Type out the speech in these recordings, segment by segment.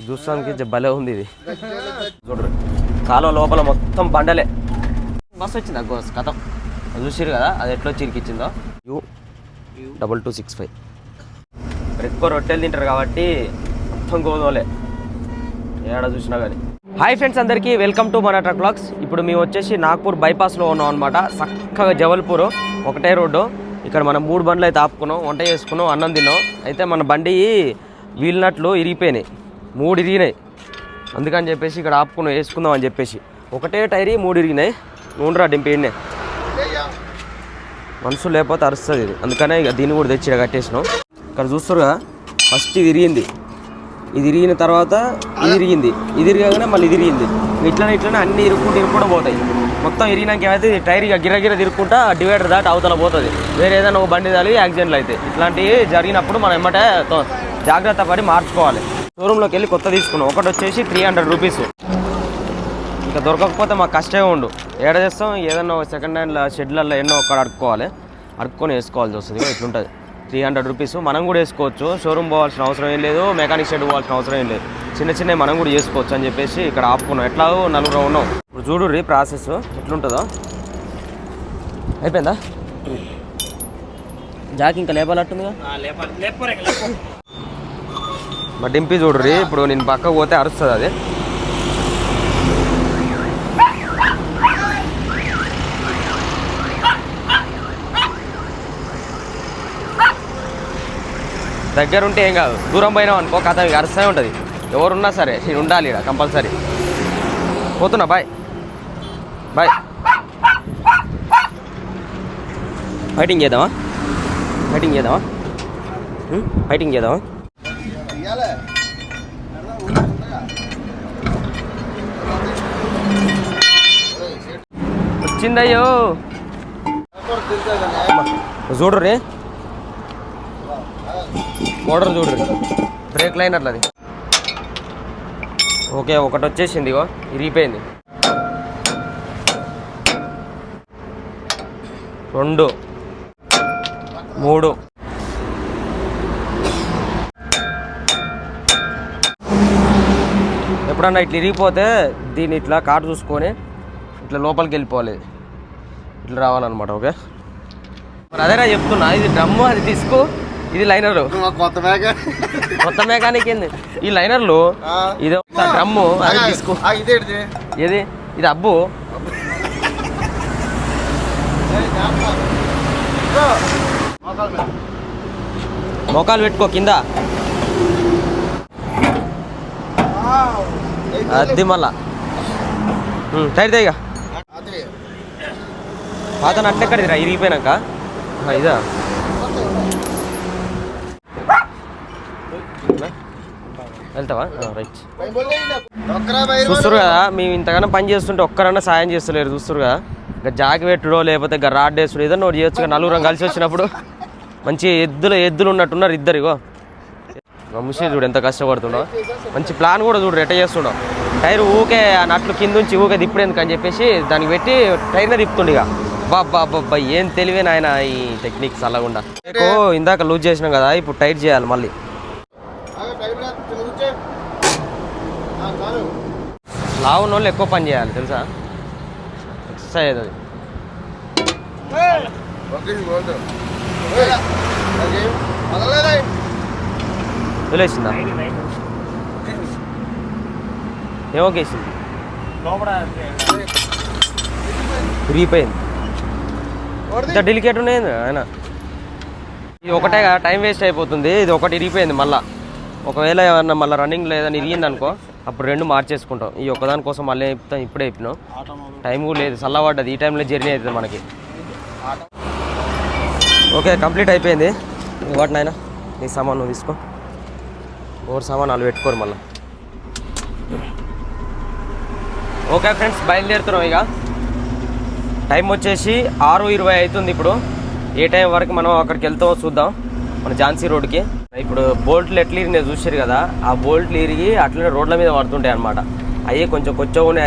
చూస్తానికి భలే ఉంది ఇది. చూడరు కాలువ లోపల మొత్తం బండలే. బస్సు వచ్చింది గోస్ కథం చూసిరు కదా, అది ఎట్లా చిరికిచ్చిందో. U2265 ఎక్కువ రొట్టెలు తింటారు కాబట్టి మొత్తం గోధుమలే ఏడా చూసినా కానీ. హాయ్ ఫ్రెండ్స్, అందరికీ వెల్కమ్ టు మన ట్రక్ వ్లాగ్స్. ఇప్పుడు మేము వచ్చేసి నాగ్పూర్ బైపాస్లో ఉన్నాం అనమాట. చక్కగా జబల్పూర్ ఒకటే రోడ్డు. ఇక్కడ మనం 3 బండ్లు అయితే ఆపుకున్నాం, వంట చేసుకున్నాం, అన్నం తిన్నాం. అయితే మన బండి వీల్నట్లు ఇరిగిపోయినాయి, 3 ఇరిగినాయి. అందుకని చెప్పేసి ఇక్కడ ఆపుకున్నాం, వేసుకుందాం అని చెప్పేసి. ఒకటే టైరీ 3 ఇరిగినాయి. నూనెరా డింపేయండి, మనుషులు లేకపోతే అరుస్తుంది ఇది. అందుకనే ఇక దీన్ని కూడా తెచ్చి కట్టేసినాం. ఇక్కడ చూస్తారుగా, ఫస్ట్ ఇది ఇరిగింది, ఇది ఇరిగిన తర్వాత ఇది ఇరిగింది, ఇది ఇరిగానే మళ్ళీ ఇది ఇరిగింది. ఇట్లనే అన్ని ఇరుక్కుంటూ పోతాయి. మొత్తం ఇరిగినాక ఏమైతే టైర్ ఇక గిరగిర తిరుక్కుంటా డివైడర్ దాటి అవతల పోతుంది. వేరే ఏదైనా ఒక బండి దాలి యాక్సిడెంట్లు అయితే ఇట్లాంటివి జరిగినప్పుడు మనం ఏమంటే జాగ్రత్త పడి మార్చుకోవాలి. షోరూంలోకి వెళ్ళి కొత్త తీసుకున్నాం. ఒకటి వచ్చేసి 300 రూపీస్. ఇంకా దొరకకపోతే మాకు కష్టమే ఉండు. ఏడ చేస్తాం, ఏదన్నా సెకండ్ హ్యాండ్ షెడ్లలో ఎన్నో ఒక్కడ అడుక్కొని వేసుకోవాల్సి వస్తుంది. ఇట్లుంటుంది. 300 రూపీస్ మనం కూడా వేసుకోవచ్చు. షోరూమ్ పోవాల్సిన అవసరం ఏం లేదు, మెకానిక్ షెడ్ పోవాల్సిన అవసరం ఏం లేదు. చిన్న మనం కూడా చేసుకోవచ్చు అని చెప్పేసి ఇక్కడ ఆపుకున్నాం. ఎట్లాగో 4 ఉన్నాం. ఇప్పుడు చూడుర్రి ప్రాసెస్ ఎట్లుంటుందో. అయిపోయిందా జాకి? ఇంకా లేపాలట్టుందిగా. మా డింపి చూడుర్రి, ఇప్పుడు నేను పక్కకు పోతే అరుస్తుంది అది. దగ్గర ఉంటే ఏం కాదు, దూరం పోయినాం అనుకో కథ మీకు అరుస్తూనే ఉంటుంది. ఎవరున్నా సరే నేను ఉండాలి ఇక్కడ కంపల్సరీ. పోతున్నా, బాయ్ బాయ్. ఫైటింగ్ చేద్దామా? వచ్చిందయ్యో చూడుర్రీ, మోటార్ చూడ్రి, బ్రేక్ లైనర్లు అది. ఓకే, ఒకటి వచ్చేసింది, ఇగో ఇరిగిపోయింది. 2 3 ఎప్పుడన్నా ఇట్లా ఇరిగిపోతే దీన్ని ఇట్లా కాటు చూసుకొని ఇట్లా లోపలికి వెళ్ళిపోవాలి, ఇట్లా రావాలన్నమాట. ఓకే, మరి అదేనా చెప్తున్నా. ఇది డ్రమ్ము, అది తీసుకో, ఇది లైనరు. కొత్త మెకానిక్ ఏంది ఈ లైనర్లు? ఇది డ్రమ్ము, అది తీసుకో. ఏది ఇది? అబ్బు మోకాలు పెట్టుకో కింద, అది మళ్ళా టైర్ ఇక పాత నట్టెక్కడిదిరా ఇరిగిపోయినాక? ఇదా వెళ్తావా? రైట్. చూస్తారు కదా, మేము ఇంతగానో పని చేస్తుంటే ఒక్కరన్నా సాయం చేస్తలేరు. చూస్తారు కదా, ఇంకా జాకి పెట్టుడో లేకపోతే ఇంకా రాడ్ వేసుడు ఏదన్నా ఒకటి చేయొచ్చు. 4 కలిసి వచ్చినప్పుడు మంచి ఎద్దులు ఉన్నట్టున్నారు ఇద్దరు. ఇగో ముషి చూడు ఎంత కష్టపడుతుండో. మంచి ప్లాన్ కూడా చూడు ఎట్ట చేస్తుండో. టైర్ ఊకే నట్లు కింద నుంచి ఊకే తిప్పుడేందుకు అని చెప్పేసి దానికి పెట్టి టైర్నే తిప్పుతుండే. ఇక బాబ్బా ఏం తెలివే నాయన ఈ టెక్నిక్స్ అలాగుండా. ఇందాక లూజ్ చేసినాం కదా, ఇప్పుడు టైట్ చేయాలి మళ్ళీ. లావు ఉన్న వాళ్ళు ఎక్కువ పని చేయాలి తెలుసా, ఎక్సర్సైజ్ అది. తెలిసిందా? ఏమోకేసింది, విరిగిపోయింది. ఇంత డెలికేట్ ఉన్నాయండి ఆయన. ఇది ఒకటే కదా, టైం వేస్ట్ అయిపోతుంది. ఇది ఒకటి ఇరిగిపోయింది. మళ్ళీ ఒకవేళ ఏమన్నా మళ్ళీ రన్నింగ్లో ఏదైనా ఇరిగింది అనుకో, అప్పుడు 2 మార్చేసుకుంటాం. ఈ ఒక్కదాని కోసం మళ్ళీ చెప్తాం. ఇప్పుడే చెప్పినాం, టైం కూడా లేదు, చల్లబడ్డది. ఈ టైంలో జర్నీ అవుతుంది మనకి. ఓకే, కంప్లీట్ అయిపోయింది. వాటి నాయన నీ సామాన్ నువ్వు తీసుకో. ఓవర్ సామాన్ వాళ్ళు పెట్టుకోరు మళ్ళీ. ఓకే ఫ్రెండ్స్, బయలుదేరుతున్నాం. ఇక టైం వచ్చేసి 6:20 అవుతుంది. ఇప్పుడు ఏ టైం వరకు మనం అక్కడికి వెళ్తామో చూద్దాం, మన ఝాన్సీ రోడ్కి. ఇప్పుడు బోల్ట్లు ఎట్లా ఇరిగినాయి చూసారు కదా, ఆ బోల్ట్లు ఇరిగి అట్లనే రోడ్ల మీద పడుతుంటాయి అనమాట. అవి కొంచెం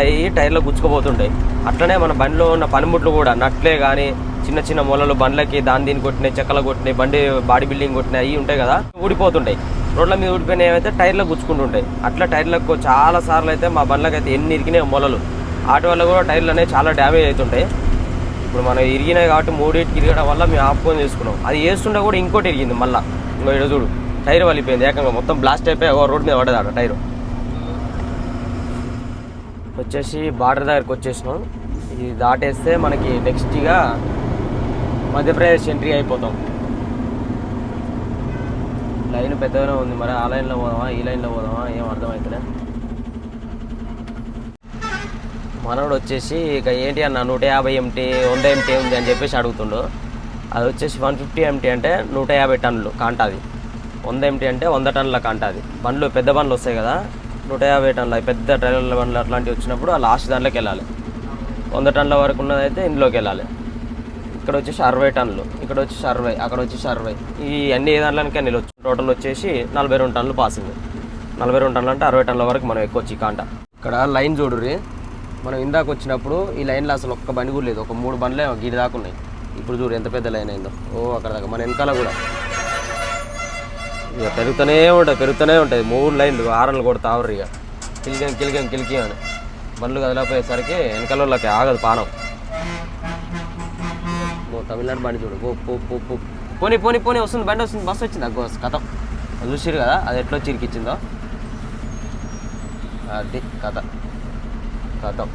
అవి టైర్లో గుచ్చుకుపోతుంటాయి. అట్లనే మన బండిలో ఉన్న పనిముట్లు కూడా, నట్లే కానీ చిన్న చిన్న మూలలు బండ్లకి దీన్ని కొట్టినాయి, చెక్కలు కొట్టినాయి, బండి బాడీ బిల్డింగ్ కొట్టినాయి అవి ఉంటాయి కదా, ఊడిపోతుంటాయి. రోడ్ల మీద ఊడిపోయినాయి ఏమైతే టైర్లకు గుచ్చుకుంటుంటాయి. అట్లా టైర్లకు చాలా సార్లు అయితే మా బండ్లకు అయితే ఎన్ని ఇరికినాయి మొలలు. వాటి వల్ల కూడా టైర్లు అనేవి చాలా డ్యామేజ్ అవుతుంటాయి. ఇప్పుడు మనం ఇరిగినాయి కాబట్టి 3 ఇరగడం వల్ల మేము ఆపుకొని తీసుకున్నాం. అది వేస్తుంటే కూడా ఇంకోటి ఇరిగింది మళ్ళీ. ఇంకో ఇక్కడ చూడు టైర్ వలిపోయింది, ఏకంగా మొత్తం బ్లాస్ట్ అయిపోయి రోడ్ మీద పడేది ఆడ టైరు. వచ్చేసి బార్డర్ దగ్గరికి వచ్చేసినాం. ఇది దాటేస్తే మనకి నెక్స్ట్గా మధ్యప్రదేశ్ ఎంట్రీ అయిపోతాం. లైన్ పెద్దగానే ఉంది, మరి ఆ లైన్లో పోదామా ఈ లైన్లో పోదామా ఏం అర్థమవుతుందే. మనోడు వచ్చేసి ఇక ఏంటి అన్న 150 MT 100 MT ఉంది అని చెప్పేసి అడుగుతుండు. అది వచ్చేసి 150 MT అంటే 150 టన్నులు కాంటాది. 100 MT అంటే 100 టన్నుల కాంటాది. బండ్లు పెద్ద బండ్లు వస్తాయి కదా, 150 టన్నుల పెద్ద ట్రైలర్ల బండ్లు అట్లాంటివి వచ్చినప్పుడు ఆ లాస్ట్ దాంట్లోకి వెళ్ళాలి. 100 టన్నుల వరకు ఉన్నదైతే ఇందులోకి వెళ్ళాలి. ఇక్కడ వచ్చేసి 60 టన్నులు, ఇక్కడ వచ్చేసి 60, అక్కడ వచ్చేసి 60. ఈ అన్ని ఏ దాంట్లోనికే నిలవచ్చు. టోటల్ వచ్చేసి 42 టన్నులు పాసింది. 42 టన్నులు అంటే 60 టన్నుల వరకు మనం ఎక్కొచ్చు ఈ కాంట. ఇక్కడ లైన్ చూడుర్రి, మనం ఇందాక వచ్చినప్పుడు ఈ లైన్లో అసలు ఒక్క బండి కూడా లేదు, ఒక 3 బండ్లే గీడి దాకా ఉన్నాయి. ఇప్పుడు చూడు ఎంత పెద్ద లైన్ అయిందో, అక్కడ దాకా మన వెనకాల కూడా ఇక పెరుగుతూనే ఉంటుంది. 3 లైన్లు 6 రన్లు కొడతా ఆవరు ఇక కిలికి అని బండ్లు కదలపోయేసరికి వెనకాల వాళ్ళకి ఆగదు పానం. తమిళనాడు బండి చూడు, పోనీ వస్తుంది, బండి వస్తుంది, బస్సు వచ్చింది కథం. అది చూసిరు కదా, అది ఎట్లా చిరికిచ్చిందో అది కథం.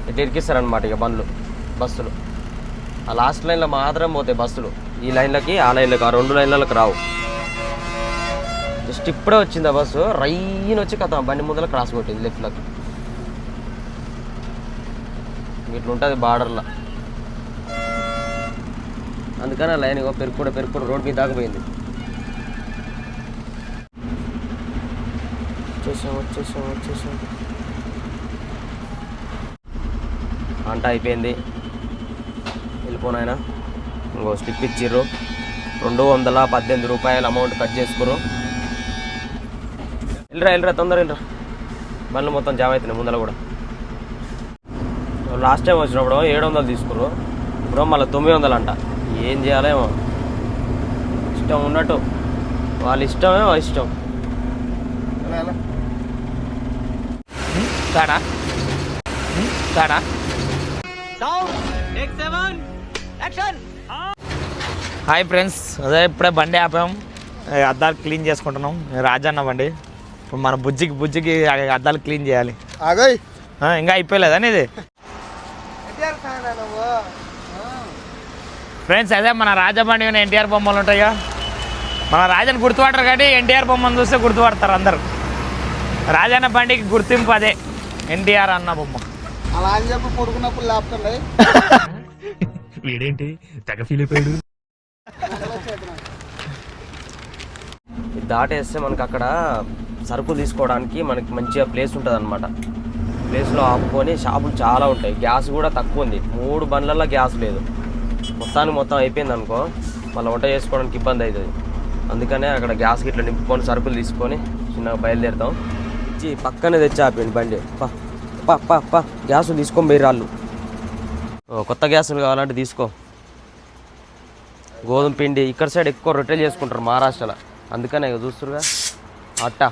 ఎట్లా ఇరికిస్తారనమాట ఇక బస్సులు. ఆ లాస్ట్ లైన్లో మాత్రం పోతాయి బస్సులు. ఈ లైన్లకి ఆ లైన్లకి ఆ 2 లైన్లకు రావు. జస్ట్ ఇప్పుడే వచ్చింది ఆ బస్సు, రైన్ వచ్చి కథం బండి ముందర క్రాస్ కొట్టింది లెఫ్ట్లోకి. ఇట్లా ఉంటుంది బార్డర్లో. అందుకని ఆ లైన్ పెరుక్కుంటూ రోడ్ మీద దాకపోయింది. వచ్చేసాం అంట అయిపోయింది. వెళ్ళిపోనాయన ఇంకో స్లిప్ ఇచ్చిర్రు. 218 రూపాయలు అమౌంట్ కట్ చేసుకుర్రు. వెళ్ళరా తొందర వెళ్ళరా, బండ్లు మొత్తం జామ్ అవుతున్నాయి ముందర కూడా. లాస్ట్ టైం వచ్చినప్పుడు 700 తీసుకుర్రు, ఇప్పుడు మళ్ళీ 900 అంట. ఏం చేయాలేమో, ఇష్టం ఉన్నట్టు వాళ్ళ ఇష్టమే ఇష్టం. హాయ్ ఫ్రెండ్స్, అదే ఇప్పుడే బండి ఆపాం, అద్దాలు క్లీన్ చేసుకుంటున్నాం. రాజన్న బండి. ఇప్పుడు మన బుజ్జికి అద్దాలు క్లీన్ చేయాలి. ఇంకా అయిపోయలేదా ఇది ఫ్రెండ్స్? అదే మన రాజా బండి ఎన్టీఆర్ బొమ్మలు ఉంటాయో, మన రాజాని గుర్తుపడరు కానీ ఎన్టీఆర్ బొమ్మను చూస్తే గుర్తుపడతారు అందరు. రాజన్న బండికి గుర్తింపు అదే ఎన్టీఆర్ అన్న బొమ్మ. అలా అని చెప్పి పడుకున్నప్పుడు లేపుతుండే వీడేంటి తెగ ఫీల్ అయిపోయాడు. దాటేస్తే మనకు అక్కడ సరుకులు తీసుకోవడానికి మనకి మంచిగా ప్లేస్ ఉంటుంది అనమాట. ప్లేస్లో ఆపుకొని షాపులు చాలా ఉంటాయి. గ్యాస్ కూడా తక్కువ ఉంది, 3 బండ్లలో గ్యాస్ లేదు. మొత్తం అయిపోయింది అనుకో, మళ్ళీ వంట చేసుకోవడానికి ఇబ్బంది అవుతుంది. అందుకనే అక్కడ గ్యాస్ గిట్లా నింపుకొని సరుకులు తీసుకొని చిన్నగా బయలుదేరుతాం. పక్కనే తెచ్చి ఆపిండి బండి. పా గ్యాసులు తీసుకొని పోయి రాళ్ళు. కొత్త గ్యాసులు కావాలంటే తీసుకో. గోధుమ పిండి ఇక్కడ సైడ్ ఎక్కువ రొట్టెలు చేసుకుంటారు మహారాష్ట్రలో, అందుకనే ఇక చూస్తురుగా. అట్టా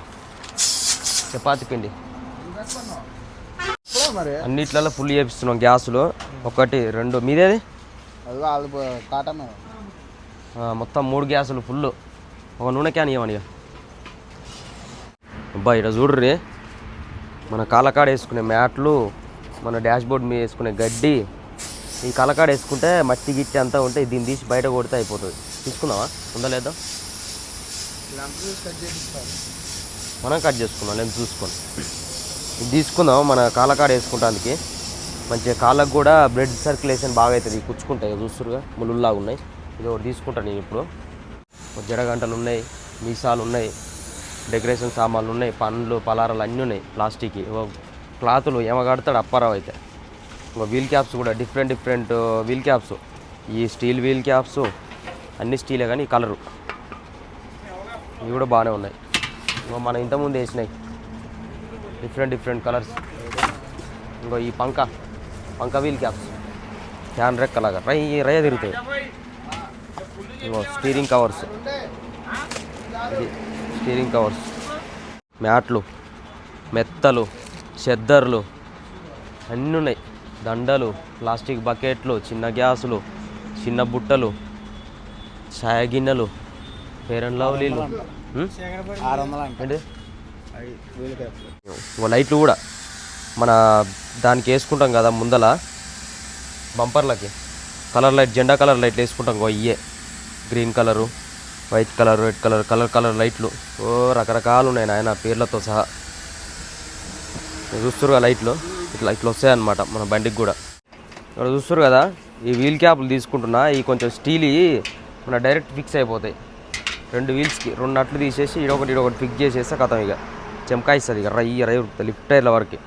చపాతి పిండి అన్నిట్లలో ఫుల్ చేపిస్తున్నాం గ్యాసులు. 1 2 మీదేది మొత్తం 3 గ్యాసులు ఫుల్. ఒక నూనె క్యాన్ ఇవ్వని. అబ్బాయి ఇక్కడ చూడ్రి, మన కాలకాడ వేసుకునే మ్యాట్లు, మన డాష్ బోర్డ్ మీద వేసుకునే గడ్డి. ఈ కాలకాడ వేసుకుంటే మట్టి గిట్టి అంతా ఉంటే దీన్ని తీసి బయట కొడితే అయిపోతుంది. తీసుకుందామా? ఉందా లేదా? మనం కట్ చేసుకుందాం, నేను చూసుకోండి. ఇది తీసుకుందాం మన కాలకాడ వేసుకుంటానికి. మంచిగా కాళ్ళకు కూడా బ్లడ్ సర్క్యులేషన్ బాగా అవుతుంది. కుచ్చుకుంటాయి చూస్తురుగా, ముళ్ళులాగా ఉన్నాయి. ఇది ఒకటి తీసుకుంటాను నేను. ఇప్పుడు జడగంటలు ఉన్నాయి, మీసాలు ఉన్నాయి, డెకరేషన్ సామాన్లు ఉన్నాయి, పండ్లు పలారాలు అన్నీ ఉన్నాయి. ప్లాస్టిక్ క్లాతులు ఏమగడతాడు అప్పారావు అయితే. ఇంకా వీల్ క్యాప్స్ కూడా డిఫరెంట్ వీల్ క్యాప్స్. ఈ స్టీల్ వీల్ క్యాప్స్ అన్ని స్టీలే కానీ ఈ కలరు ఇవి కూడా బాగానే ఉన్నాయి. ఇంకో మనం ఇంతకుముందు వేసినాయి డిఫరెంట్ కలర్స్. ఇంకో ఈ పంక వీల్ క్యాప్స్ ఫ్యాన్ రెక్కలాగా రయ్య తిరుగుతాయి. స్టీరింగ్ కవర్స్, ఇది స్టీరింగ్ కవర్స్, మ్యాట్లు, మెత్తలు, చెద్దర్లు అన్నీ ఉన్నాయి. దండలు, ప్లాస్టిక్ బకెట్లు, చిన్న గ్యాసులు, చిన్న బుట్టలు, చాయ గిన్నెలు, ఫేర్ అండ్ లవ్లీలు, లైట్లు కూడా మన దానికి వేసుకుంటాం కదా ముందల బంపర్లకి కలర్ లైట్, జెండా కలర్ లైట్లు వేసుకుంటాం. ఇయ్యే green colour, white colour, red colour, colour లైట్లు రకరకాలు ఉన్నాయి నాయన పేర్లతో సహా. చూస్తారు లైట్లు ఇట్లా వస్తాయన్నమాట మన బండికి కూడా. ఇక్కడ చూస్తారు కదా ఈ వీల్ క్యాప్లు తీసుకుంటున్నా, ఈ కొంచెం స్టీల్ మన డైరెక్ట్ ఫిక్స్ అయిపోతాయి. 2 వీల్స్కి 2 నట్లు తీసేసి ఇడొకటి ఫిక్స్ చేసేస్తే కథం ఇక చెమకాయిస్తుంది ఇక రయ్య లిఫ్ట్ టైర్ల వరకు,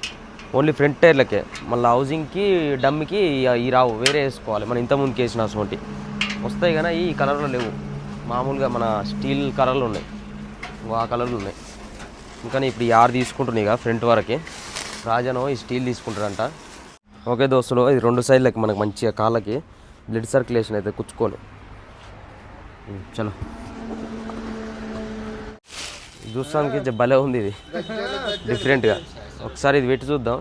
ఓన్లీ ఫ్రంట్ టైర్లకే. మళ్ళీ హౌసింగ్కి డమ్కి ఈ రావు, వేరే వేసుకోవాలి. మనం ఇంతకుముందుకు వేసిన అసోంటి వస్తాయి కానీ ఈ కలర్లో లేవు, మామూలుగా మన స్టీల్ కలర్లు ఉన్నాయి, ఆ కలర్లు ఉన్నాయి. ఇంకా ఇప్పుడు ఈ 6 తీసుకుంటున్నాయి ఇక ఫ్రంట్ వరకే. రాజాను ఈ స్టీల్ తీసుకుంటాడంట. ఓకే దోస్తులు, ఇది 2 సైడ్లకి మనకు మంచిగా కాళ్ళకి బ్లడ్ సర్క్యులేషన్ అయితే కూర్చుకోని. చలో చూస్తానికి భలే ఉంది, ఇది డిఫరెంట్గా. ఒకసారి ఇది పెట్టి చూద్దాం,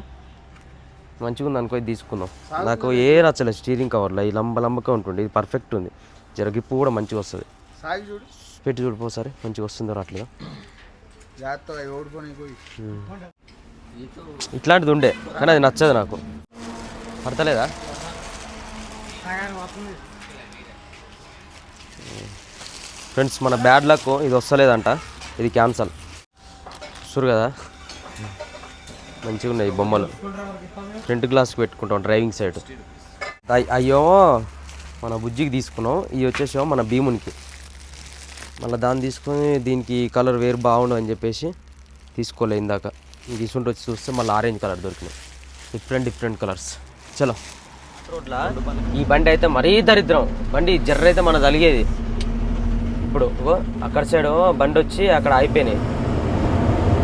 మంచిగా ఉంది అనుకో ఇది తీసుకుందాం. నాకు ఏ నచ్చలేదు స్టీరింగ్ కవర్లో, ఈ లంబగా ఉంటుంది. ఇది పర్ఫెక్ట్ ఉంది, జర గిప్పు కూడా మంచిగా వస్తుంది. పెట్టి చూడిపోసారి మంచిగా వస్తుందో రాట్లేదా. ఇట్లాంటిది ఉండే కానీ అది నచ్చదు నాకు, పడతలేదా. ఫ్రెండ్స్ మన బ్యాడ్ లక్ ఇది వస్తలేదంట, ఇది క్యాన్సల్. చూరు కదా మంచిగా ఉన్నాయి ఈ బొమ్మలు. ఫ్రంట్ గ్లాస్కి పెట్టుకుంటాం డ్రైవింగ్ సైడ్. అయ్యో మన బుజ్జికి తీసుకున్నాం, ఇవి వచ్చేసాం మన భీమునికి. మళ్ళీ దాన్ని తీసుకొని దీనికి కలర్ వేరు బాగుండు అని చెప్పేసి తీసుకోలే ఇందాక. తీసుకుంటూ వచ్చి చూస్తే మళ్ళీ ఆరెంజ్ కలర్ దొరికినాయి, డిఫరెంట్ కలర్స్. చలో రోడ్లా ఈ బండి అయితే మరీ దరిద్రం బండి, జర్ర అయితే మన తలిగేది. ఇప్పుడు అక్కడ సైడ్ బండి వచ్చి అక్కడ అయిపోయినాయి,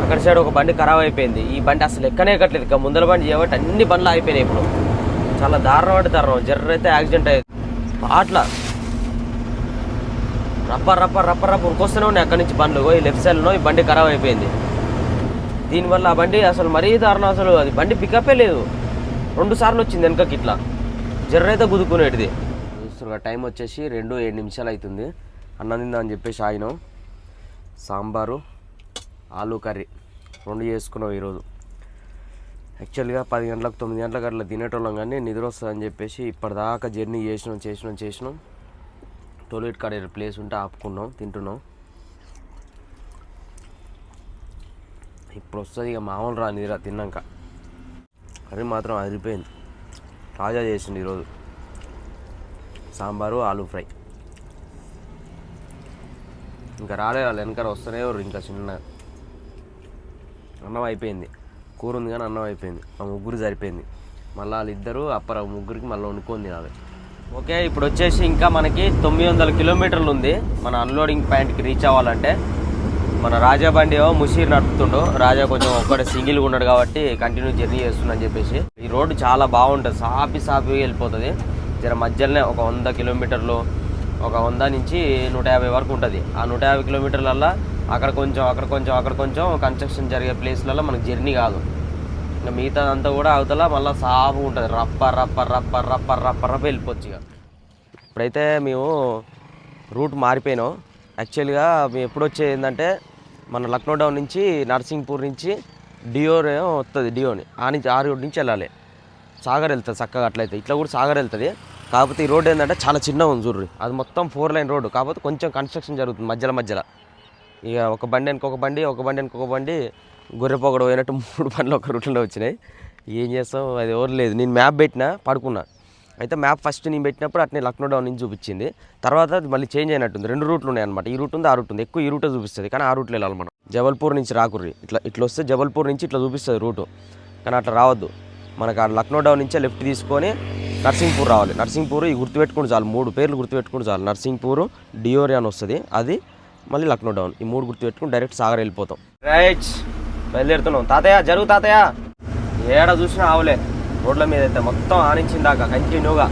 అక్కడ సైడ్ ఒక బండి ఖరాబ్ అయిపోయింది. ఈ బండి అసలు ఎక్కనే ఎక్కట్లేదు, ఇక ముందర బండి చేయబట్టి అన్ని బండ్లు అయిపోయినాయి. ఇప్పుడు చాలా దారుణం అంటే దారుణం, జర్ర అయితే యాక్సిడెంట్ అయ్యేది. అట్లా రప్ప ఉరికొస్తూనే ఉన్నాయి అక్కడి నుంచి బండ్లు. ఈ లెఫ్ట్ సైడ్లో ఈ బండి ఖరాబ్ అయిపోయింది. దీనివల్ల ఆ బండి అసలు మరీ దారుణం, అసలు అది బండి పికప్పే లేదు. 2 సార్లు వచ్చింది వెనకకి, ఇట్లా జర్ర అయితే గుద్దుకునేటిది. చూస్తున్నా టైం వచ్చేసి 2:07 అవుతుంది. అన్నం తిందామని చెప్పేసి ఆగినాం. సాంబారు, ఆలూ కర్రీ 2 చేసుకున్నాం ఈరోజు. యాక్చువల్గా 10 గంటలకు 9 గంటలకు అట్లా తినేటోళ్ళం, కానీ నిద్ర వస్తుందని చెప్పేసి ఇప్పటిదాకా జర్నీ చేసినాం. టోయిలెట్ కాడ ప్లేస్ ఉంటే ఆపుకున్నాం, తింటున్నాం. ఇప్పుడు వస్తుంది ఇక మామూలు రా నిద్ర తిన్నాక. కర్రీ మాత్రం అదిరిపోయింది. రాజా చేసింది ఈరోజు సాంబారు, ఆలూ ఫ్రై. ఇంకా రాలేదు వెనకాల వస్తూనే ఇంకా చిన్న అన్నం అయిపోయింది. కూర ఉంది కానీ అన్నం అయిపోయింది. ఆ ముగ్గురు సరిపోయింది. మళ్ళీ వాళ్ళిద్దరూ ముగ్గురికి మళ్ళీ వండుకొని తినాలి. ఓకే ఇప్పుడు వచ్చేసి ఇంకా మనకి 900 కిలోమీటర్లు ఉంది మన అన్లోడింగ్ పాయింట్కి రీచ్ అవ్వాలంటే. మన రాజా బండి ముషీర్ నడుపుతుండు. రాజా కొంచెం ఒక్కడే సింగిల్గా ఉన్నాడు కాబట్టి కంటిన్యూ జర్నీ చేస్తుందని చెప్పేసి. ఈ రోడ్డు చాలా బాగుంటుంది, సాపి వెళ్ళిపోతుంది. జర మధ్యలోనే ఒక 100 కిలోమీటర్లు, ఒక 100 నుంచి 150 వరకు ఉంటుంది. ఆ 150 కిలోమీటర్లల్లో అక్కడ కొంచెం కన్స్ట్రక్షన్ జరిగే ప్లేస్లలో మనకు జర్నీ కాదు. ఇంకా మిగతాదంతా కూడా అవతల మళ్ళీ సాపు ఉంటుంది, రప్ప వెళ్ళిపోవచ్చు. ఇక ఇప్పుడైతే మేము రూట్ మారిపోయినాం. యాక్చువల్గా మేము ఎప్పుడు వచ్చేది ఏంటంటే మన లక్నో డౌన్ నుంచి నర్సింగ్పూర్ నుంచి డియోర్ వస్తుంది. డియోని ఆ రోడ్ నుంచి వెళ్ళాలి, సాగర్ వెళ్తుంది చక్కగా. అట్లయితే ఇట్లా కూడా సాగర్ వెళ్తుంది. కాకపోతే ఈ రోడ్ ఏంటంటే చాలా చిన్నగా ఉంది చూడ్రి. అది మొత్తం 4 లైన్ రోడ్డు, కాకపోతే కొంచెం కన్స్ట్రక్షన్ జరుగుతుంది మధ్యలో. ఇక ఒక బండి వెనుకొక బండి గొర్రెపోగడ పోయినట్టు 3 బండ్లు ఒక రూట్లో వచ్చినాయి. ఏం చేస్తాం, అది ఎవరు లేదు. నేను మ్యాప్ పెట్టినా పడుకున్నా. అయితే మ్యాప్ ఫస్ట్ నేను పెట్టినప్పుడు అట్నే లక్నో డౌన్ నుంచి చూపించింది. తర్వాత అది మళ్ళీ చేంజ్ అయినట్టుంది. 2 రూట్లు ఉన్నాయి అనమాట. ఈ రూట్ ఉంది, ఆ రూట్ ఉంది. ఎక్కువ ఈ రూటే చూపిస్తుంది, కానీ ఆ రూట్లో వెళ్ళాలి మనం. జబల్పూర్ నుంచి రాకుర్రి, ఇట్లా వస్తే జబల్పూర్ నుంచి ఇట్లా చూపిస్తుంది రూటు, కానీ అట్లా రావద్దు. మనకు ఆ లక్నో డౌన్ నుంచే లెఫ్ట్ తీసుకొని నర్సింగ్పూర్ రావాలి. నర్సింగ్పూర్ ఈ గుర్తుపెట్టుకుని చాలు, 3 పేర్లు గుర్తుపెట్టుకుని చాలు. నర్సింగ్పూర్, డియోరి అని వస్తుంది, అది మళ్ళీ లక్నో డౌన్. ఈ 3 గుర్తుపెట్టుకుని డైరెక్ట్ సాగర్ వెళ్ళిపోతాం. రైట్ బయలుదేరుతున్నాం. తాతయ్య జరుగు తాతయ్య. ఏడ చూసినా ఆవులే రోడ్ల మీద అయితే మొత్తం ఆనించిందాక కంటిన్యూగా.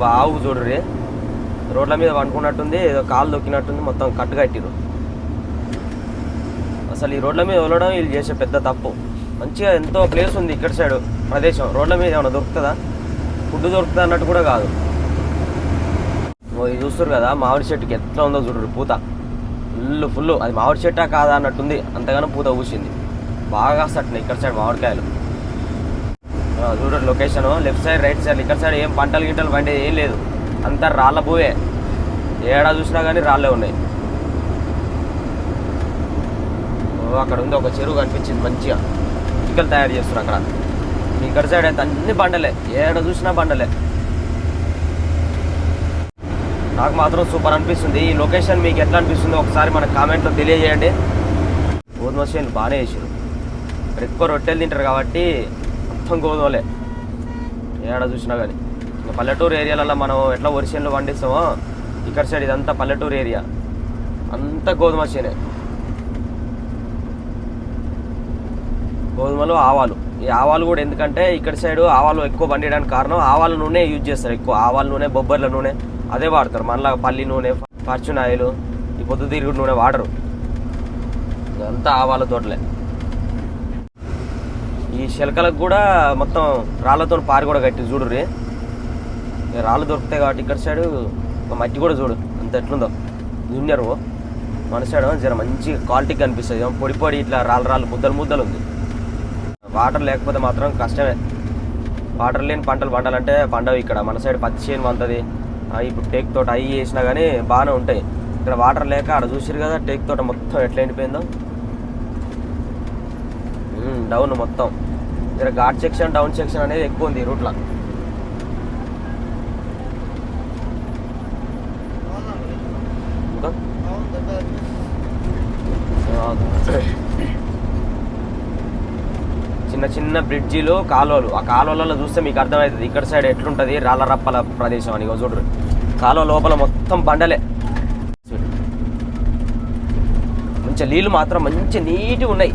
బావు చూడరి రోడ్ల మీద పండుకున్నట్టుంది, ఏదో కాలు దొక్కినట్టుంది, మొత్తం కట్టు కట్టిరు. అసలు ఈ రోడ్ల మీద వెళ్ళడం వీళ్ళు చేసే పెద్ద తప్పు. మంచిగా ఎంతో ప్లేస్ ఉంది ఇక్కడ సైడు ప్రదేశం, రోడ్ల మీద ఏమైనా దొరుకుతుందా? ఫుడ్ దొరుకుతుందా అన్నట్టు కూడా కాదు. ఇది చూస్తారు కదా మామిడి చెట్టుకి ఎట్లా ఉందో చూడరు, పూత ఫుల్. అది మామిడి చెట్టా కాదా అన్నట్టుంది, అంతగానో పూత పూసింది. బాగా వస్తాయి ఇక్కడ సైడ్ మామిడికాయలు. చూడండి location, left side right side. ఇక్కడ సైడ్ ఏం పంటలు గింటలు పండే ఏం లేదు, అంతా రాళ్ళ భూవే. ఏడా చూసినా కానీ రాళ్ళే ఉన్నాయి. అక్కడ ఉంది ఒక చెరువు కనిపించింది మంచిగా, ఇటుకలు తయారు చేస్తారు అక్కడ. ఇక్కడ సైడ్ అయితే అన్ని బండలే, ఏడ చూసినా బండలే. నాకు మాత్రం సూపర్ అనిపిస్తుంది. ఈ లొకేషన్ మీకు ఎట్లా అనిపిస్తుందో ఒకసారి మన కామెంట్లో తెలియజేయండి. గోధుమ చేనులు బాగానే వేసారు. ఎక్కువ రొట్టెలు తింటారు కాబట్టి మొత్తం గోధుమలే ఏడ చూసినా కానీ. ఇంకా పల్లెటూరు ఏరియాలలో మనం ఎట్లా వరి చేనులు పండిస్తామో ఇక్కడ సైడ్ ఇదంతా పల్లెటూరు ఏరియా, అంతా గోధుమ చేనే. గోధుమలు ఆవాలు. ఈ ఆవాలు కూడా ఎందుకంటే ఇక్కడ సైడు ఆవాలు ఎక్కువ పండించడానికి కారణం ఆవాల నూనె యూజ్ చేస్తారు ఎక్కువ. ఆవాల నూనె, బొబ్బర్ల నూనె అదే వాడతారు. మనలా పల్లి నూనె, ఫార్చ్యూన్ ఆయిల్, ఈ పొద్దుతిరుగుడు నూనె వాడరు. ఇదంతా ఆవాల తోటలే. ఈ శిలకలకు కూడా మొత్తం రాళ్ళతో పారి కూడా కట్టి చూడుర్రి. రాళ్ళు దొరుకుతాయి కాబట్టి ఇక్కడ సైడు మట్టి కూడా చూడు అంత ఎట్లుందో. జూనియర్ మన సైడ్ జర మంచి క్వాలిటీ కనిపిస్తుంది. పొడి పొడి ఇట్లా రాళ్ళు ముద్దలు ముద్దలు ఉంది. వాటర్ లేకపోతే మాత్రం కష్టమే. వాటర్ లేని పంటలు పండాలంటే పండవు ఇక్కడ. మన సైడ్ పత్తి చేను వంతది, ఇప్పుడు టేక్ తోట అవి వేసినా కానీ బాగానే ఉంటాయి. ఇక్కడ వాటర్ లేక ఆడ చూసిరు కదా టేక్ తోట మొత్తం ఎట్లా ఎండిపోయిందో. డౌన్ మొత్తం ఇక్కడ ఘాట్ సెక్షన్, డౌన్ సెక్షన్ అనేది ఎక్కువ ఉంది ఈ రూట్లో. చిన్న చిన్న బ్రిడ్జిలు, కాలువలు. ఆ కాలువలలో చూస్తే మీకు అర్థమవుతుంది ఇక్కడ సైడ్ ఎట్లుంటుంది రాళ్ళ రప్పల ప్రదేశం అని. చూడరు కాలువ లోపల మొత్తం బండలే. మంచిగా నీళ్ళు మాత్రం మంచి నీట్గా ఉన్నాయి.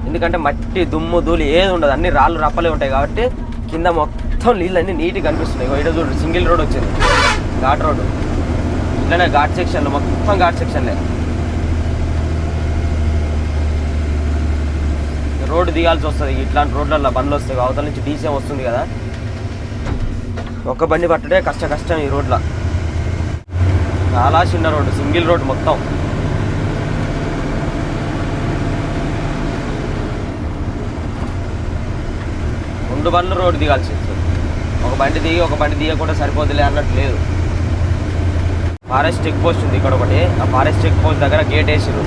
ఎందుకంటే మట్టి, దుమ్ము, ధూళి ఏది ఉండదు, అన్ని రాళ్ళు రప్పలే ఉంటాయి కాబట్టి కింద మొత్తం నీళ్ళు అన్నీ నీట్గా కనిపిస్తున్నాయి. ఇక్కడ చూడండి సింగిల్ రోడ్ వచ్చింది, ఘాట్ రోడ్డు. ఇట్లనే ఘాట్ సెక్షన్లు, మొత్తం ఘాట్ సెక్షన్లే. రోడ్డు దిగాల్సి వస్తుంది. ఇట్లాంటి రోడ్లలో బండ్లు వస్తాయి, అవతల నుంచి డీసీఎం వస్తుంది కదా. ఒక్క బండి పట్టుడే కష్టం ఈ రోడ్లో. చాలా చిన్న రోడ్డు, సింగిల్ రోడ్డు మొత్తం. రెండు బండ్లు రోడ్డు దిగాల్సి వస్తుంది. ఒక బండి దిగి ఒక బండి దిగకుండా సరిపోతులే అన్నట్టు లేదు. ఫారెస్ట్ చెక్ పోస్ట్ ఉంది ఇక్కడ ఒకటి. ఆ ఫారెస్ట్ చెక్ పోస్ట్ దగ్గర గేట్ వేసిరు.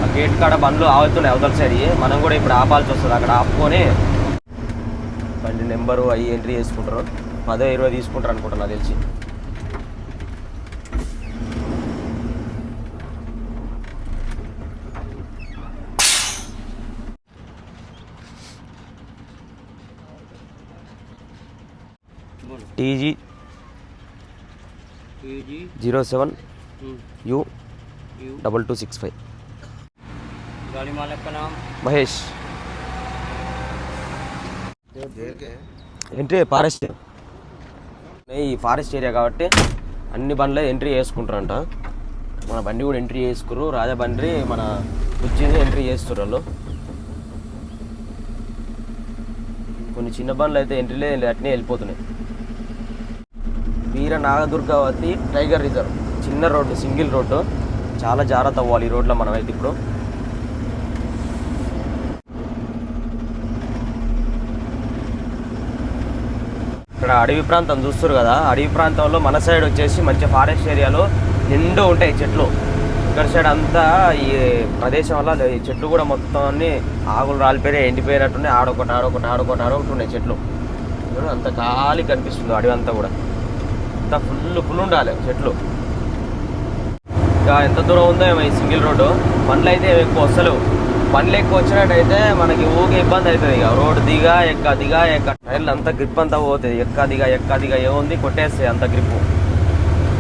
ఆ గేట్ కాడ బండ్లు ఆగుతున్నాయి అవతల సైడ్. మనం కూడా ఇప్పుడు ఆపాల్సి వస్తుంది. అక్కడ ఆపుకొని బండి నెంబరు అవి ఎంట్రీ చేసుకుంటారు. 10-20 తీసుకుంటారు అనుకుంటున్నా తెలిసి. TG 07 U 2265. गाड़ी मालिक का नाम మహేష్. Entry forest. ఈ ఫారెస్ట్ ఏరియా కాబట్టి అన్ని బండ్లే ఎంట్రీ చేసుకుంటారంట. మన బండి కూడా ఎంట్రీ చేసుకురు. రాజా బండి మన బుజ్జిని ఎంట్రీ చేస్తారు వాళ్ళు. కొన్ని చిన్న బండ్లు అయితే ఎంట్రీలే అట్నే వెళ్ళిపోతున్నాయి. వీర నాగదుర్గావతి టైగర్ రిజర్వ్. చిన్న రోడ్డు, సింగిల్ రోడ్డు. చాలా జాగ్రత్త అవ్వాలి ఈ రోడ్లో మనం అయితే. ఇప్పుడు ఇక్కడ అడవి ప్రాంతం చూస్తారు కదా. అడవి ప్రాంతంలో మన సైడ్ వచ్చేసి మంచి ఫారెస్ట్ ఏరియాలో నిండు ఉంటాయి చెట్లు. ఇక్కడ సైడ్ అంతా ఈ ప్రదేశం వల్ల ఈ చెట్లు కూడా మొత్తం అన్ని ఆకులు రాలిపోయి ఎండిపోయినట్టున్నాయి. ఆడొకటి ఉన్నాయి చెట్లు. అంత ఖాళీ కనిపిస్తుంది అడవి అంతా కూడా. అంతా ఫుల్ ఉండాలి చెట్లు. ఇంకా ఎంత దూరం ఉందో ఏమో ఈ సింగిల్ రోడ్డు. బండ్లు అయితే ఎక్కువ వస్తలేవు. బండ్లు ఎక్కువ వచ్చినట్టయితే మనకి ఊకే ఇబ్బంది అవుతుంది. ఇక రోడ్డు దిగా ఎక్క టైర్లు అంతా గ్రిప్ అంతా పోతుంది. ఎక్క దిగా ఏముంది కొట్టేస్తాయి, అంత గ్రిప్పు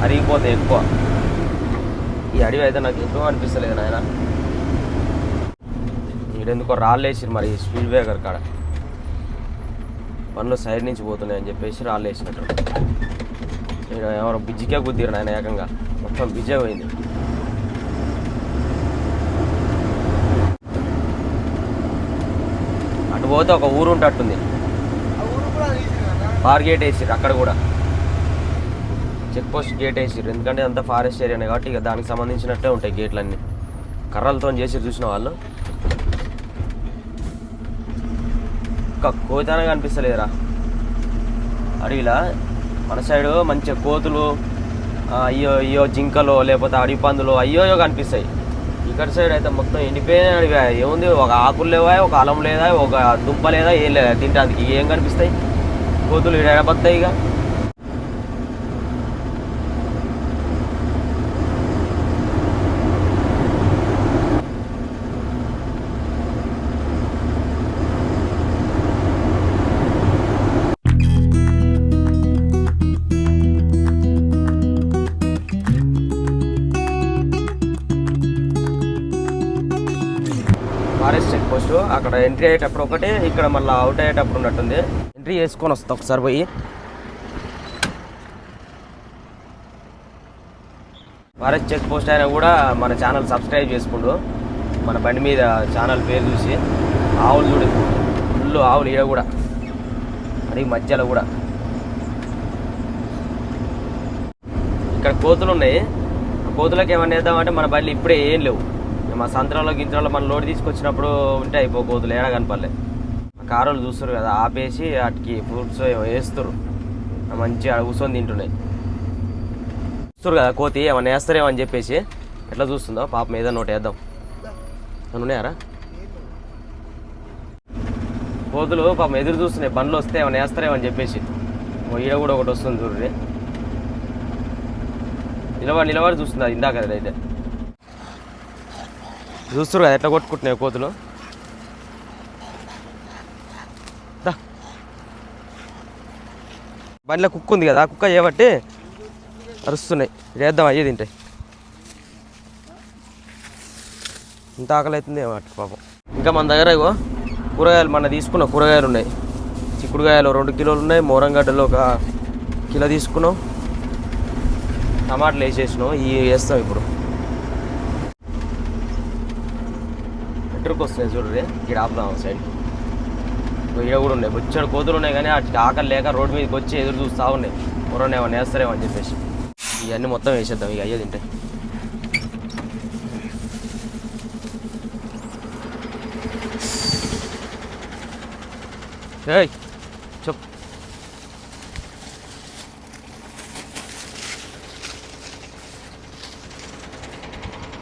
అరిగిపోతాయి ఎక్కువ. ఈ అడవి అయితే నాకు ఎక్కువ అనిపిస్తలేదు నాయన. ఈడెందుకో రాళ్ళు వేసిరు మరి స్పీడ్ బ్రేకర్ కాడ. బండ్లు సైడ్ నుంచి పోతున్నాయి అని చెప్పేసి రాళ్ళు వేసినట్టు. ఎవరో బిజ్జికే గుద్దిరు ఆయన ఏకంగా మొత్తం బిజ్జే పోయింది. అటు పోతే ఒక ఊరు ఉంటట్టుంది, బార్ గేట్ వేసిర్రు అక్కడ కూడా, చెక్ పోస్ట్ గేట్ వేసిర్రు. ఎందుకంటే అంతా ఫారెస్ట్ ఏరియానే కాబట్టి ఇక దానికి సంబంధించినట్టే ఉంటాయి గేట్లన్నీ. కర్రలతో చేసి చూసిన వాళ్ళు. ఇంకా కోతనే కనిపిస్తలేదురా అడవిలా. మన సైడు మంచిగా కోతులు అయ్యో జింకలు లేకపోతే అడవి పందులు అయ్యో కనిపిస్తాయి. ఇక్కడ సైడ్ అయితే మొత్తం ఎండిపోయిన అడవి. ఏముంది, ఒక ఆకులు లేవా, ఒక అలం లేదా, ఒక దుంప లేదా, ఏం లేదా తింటానికి. ఏం కనిపిస్తాయి కోతులు ఎడబత్తాయి. ఇక ఫారెస్ట్ చెక్ పోస్ట్ అక్కడ ఎంట్రీ అయ్యేటప్పుడు ఒకటే, ఇక్కడ మళ్ళీ అవుట్ అయ్యేటప్పుడు ఉన్నట్టుంది. ఎంట్రీ చేసుకొని వస్తా ఒకసారి పోయి. ఫారెస్ట్ చెక్ పోస్ట్ అయినా కూడా మన ఛానల్ సబ్స్క్రైబ్ చేసుకుంటూ, మన బండి మీద ఛానల్ పేరు చూసి. ఆవులు చూడు, ఫుల్ ఆవులు ఈడ కూడా, అడిగి మధ్యలో కూడా. ఇక్కడ కోతులు ఉన్నాయి. ఆ కోతులకు ఏమన్నా వేద్దామంటే మన బండ్లు ఇప్పుడే ఏం లేవు. మా సంత్రంలో గింత్రంలో మన లోడ్ తీసుకొచ్చినప్పుడు ఉంటే అయిపో కోతులు ఏడా కనపడలే. కారులు చూస్తారు కదా, ఆపేసి వాటికి ఫ్రూట్స్ వేస్తారు, మంచిగా కూర్చొని తింటున్నాయి. చూస్తారు కదా కోతి ఏమన్నా వేస్తారేమో అని చెప్పేసి ఎట్లా చూస్తుందో. పాపం ఏదో నోటి వేద్దాం అని ఉన్నాయారా కోతులు. పాపం ఎదురు చూస్తున్నాయి బండ్లు వస్తే ఏమన్నా వేస్తారేమో అని చెప్పేసి. ఈడ కూడా ఒకటి వస్తుంది చూడండి, నిలబడి చూస్తుంది. అది ఇందాక అయితే చూస్తారు కదా ఎట్లా కొట్టుకుంటున్నాయి కోతులు. బండిలో కుక్క ఉంది కదా, ఆ కుక్క చేయబట్టి అరుస్తున్నాయి. చేద్దాం అయ్యే తింటే. ఇంత ఆకలి అవుతుంది ఏమట్టి పాపం. ఇంకా మన దగ్గర ఇగో కూరగాయలు మన తీసుకున్న కూరగాయలు ఉన్నాయి. చిక్కుడుకాయలు 2 కిలోలు ఉన్నాయి, మోరంగడ్డలు 1 కిలో తీసుకున్నాం, టమాటాలు వేసేసినాం. ఇవి వేస్తాం ఇప్పుడు. ఎటుకు వస్తున్నాయి చూడండి, ఇక్కడ ఆపుదాం సైడ్. ఇక కూడా ఉన్నాయి బొచ్చాడు కోతులు ఉన్నాయి, కానీ వాటికి ఆకలి లేక రోడ్డు మీదకి వచ్చి ఎదురు చూస్తూ ఉన్నాయి. ఎవరైనా ఏమన్నా వేస్తారేమో అని చెప్పేసి ఇవన్నీ మొత్తం వేసేద్దాం. ఇక అయ్యే తింటే. ఏయ్ చెప్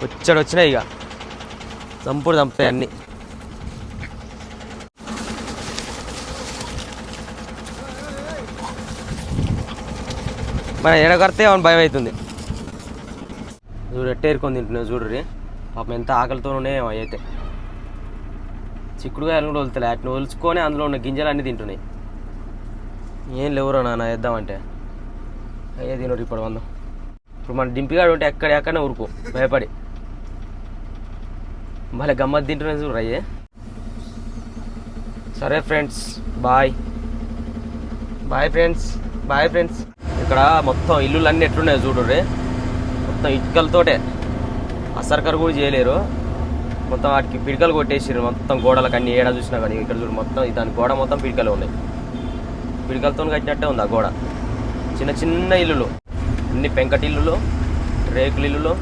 వచ్చాడు వచ్చినాయి. ఇక చంపుతాయి అన్నీ. మన ఎడగడితే ఏమన్నా భయం అవుతుంది. చూడు ఎట్టేరుకొని తింటున్నావు చూడ్రి. పాపం ఎంత ఆకలితో ఉన్నాయి అయితే. చిక్కుడుకాయలు కూడా వదులుతాయి, వాటిని ఒలుచుకొని అందులో ఉన్న గింజలు అన్నీ తింటున్నాయి. ఏం లేవురా నాన్న వేద్దామంటే అయ్యే తినరు. ఇప్పుడు వందం. ఇప్పుడు మన డింపిగాడు ఉంటే ఎక్కడెక్కడనే ఊరుకో భయపడి భలే గమ్మత్ తింటున్నాయి చూడరు అయ్యే. సరే ఫ్రెండ్స్, బాయ్ ఫ్రెండ్స్. ఇక్కడ మొత్తం ఇల్లులన్నీ ఎట్లున్నాయో చూడుర్రే. మొత్తం ఇటుకలతోటే, అసర్కర్ కూడా చేయలేరు. మొత్తం వాటికి పిడికలు కొట్టేసారు మొత్తం గోడలకు. అన్ని ఏడా చూసినా కానీ ఇక్కడ చూడు మొత్తం దాని గోడ మొత్తం పిడికలు ఉన్నాయి. పిడికలతో కట్టినట్టే ఉంది ఆ గోడ. చిన్న చిన్న ఇల్లులు, అన్ని పెంకటి ఇల్లులు, రేకుల ఇల్లులు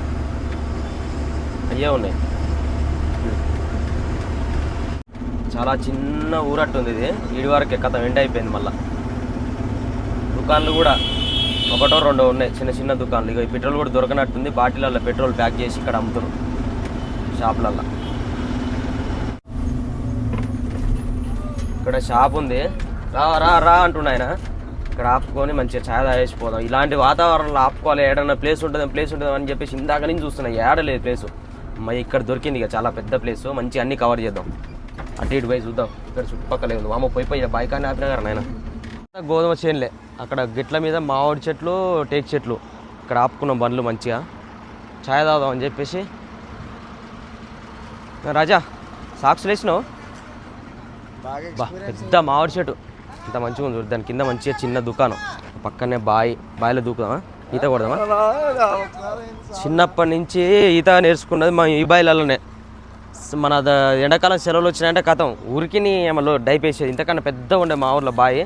అయ్యే ఉన్నాయి. చాలా చిన్న ఊరట్టుంది ఇది. ఈడి వరకు కథ వెంట అయిపోయింది. మళ్ళీ దుకాణాలు కూడా 1 or 2 ఉన్నాయి, చిన్న చిన్న దుకాణాలు. ఇక పెట్రోల్ కూడా దొరకనట్టుంది. బాటిళ్ళల్లో పెట్రోల్ ప్యాక్ చేసి ఇక్కడ అమ్ముతారు షాపులల్లో. ఇక్కడ షాప్ ఉంది. రా అంటున్నా ఆయన. ఇక్కడ ఆపుకొని మంచిగా ఛాయ్ తాగేసిపోదాం. ఇలాంటి వాతావరణంలో ఆపుకోవాలి. ఏడన్నా ప్లేస్ ఉంటుంది అని చెప్పేసి ఇందాక నుంచి చూస్తున్నాయి. ఏడలేదు ప్లేసు. మరి ఇక్కడ దొరికింది. ఇక చాలా పెద్ద ప్లేసు, మంచి అన్నీ కవర్ చేద్దాం. అటు ఇటు పోయి చూద్దాం. ఇక్కడ చుట్టుపక్కల ఉంది. మామ పోయి బైకాన్ని ఆపినా కదా నాయన. గోధుమ చేనులే అక్కడ గిట్ల మీద మామిడి చెట్లు, టేక్ చెట్లు. ఇక్కడ ఆపుకున్నాం బండ్లు మంచిగా. ఛాయ్ తాగుదాం అని చెప్పేసి. రాజా సాక్స్లు వేసినావు? పెద్ద మామిడి చెట్టు ఇంత మంచిగా ఉంది చూడు. దాని కింద మంచిగా చిన్న దుకాణం, పక్కనే బావిలో దూకుదామా, ఈత కొడదామా. చిన్నప్పటి నుంచి ఈత నేర్చుకున్నది మా ఈ బావిలలోనే. మన ఎండాకాలం సెలవులు వచ్చినాయంటే కథం ఊరికి ఏమో డైపేసేది. ఇంతకన్నా పెద్ద ఉండే మా ఊర్లో బావి,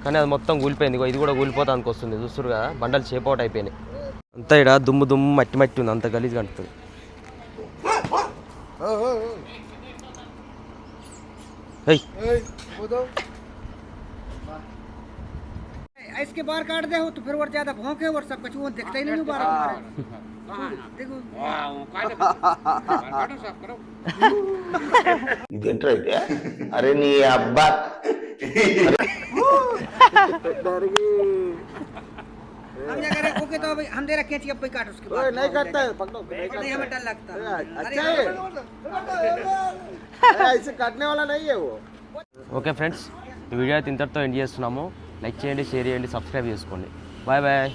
కానీ అది మొత్తం కూలిపోయింది. ఇది కూడా కూలిపోతానికి వస్తుంది చూస్తురు కదా, బండలు చేపౌట్ అయిపోయినాయి. అంతా ఇక్కడ దుమ్ము మట్టి ఉంది, అంత గలీజ్గా అంటుంది. इसके बाहर काट दे हो तो फिर और ज्यादा भौंके और सब कुछ वो दिखता ही नहीं बाहर देखो ఇదేంటైతే అరే నీ అబ్బా हम क्या करें ओके तो अभी हम दे रखे हैं अब काट उसके बाद नहीं करता है पकड़ो नहीं हमें डर लगता अच्छा है ऐसे काटने वाला नहीं है वो. ఓకే ఫ్రెండ్స్, ఈ వీడియో అయితే ఇంతటితో ఎండ్ చేస్తున్నాము. లైక్ చేయండి, షేర్ చేయండి, సబ్స్క్రైబ్ చేసుకోండి. Bye bye.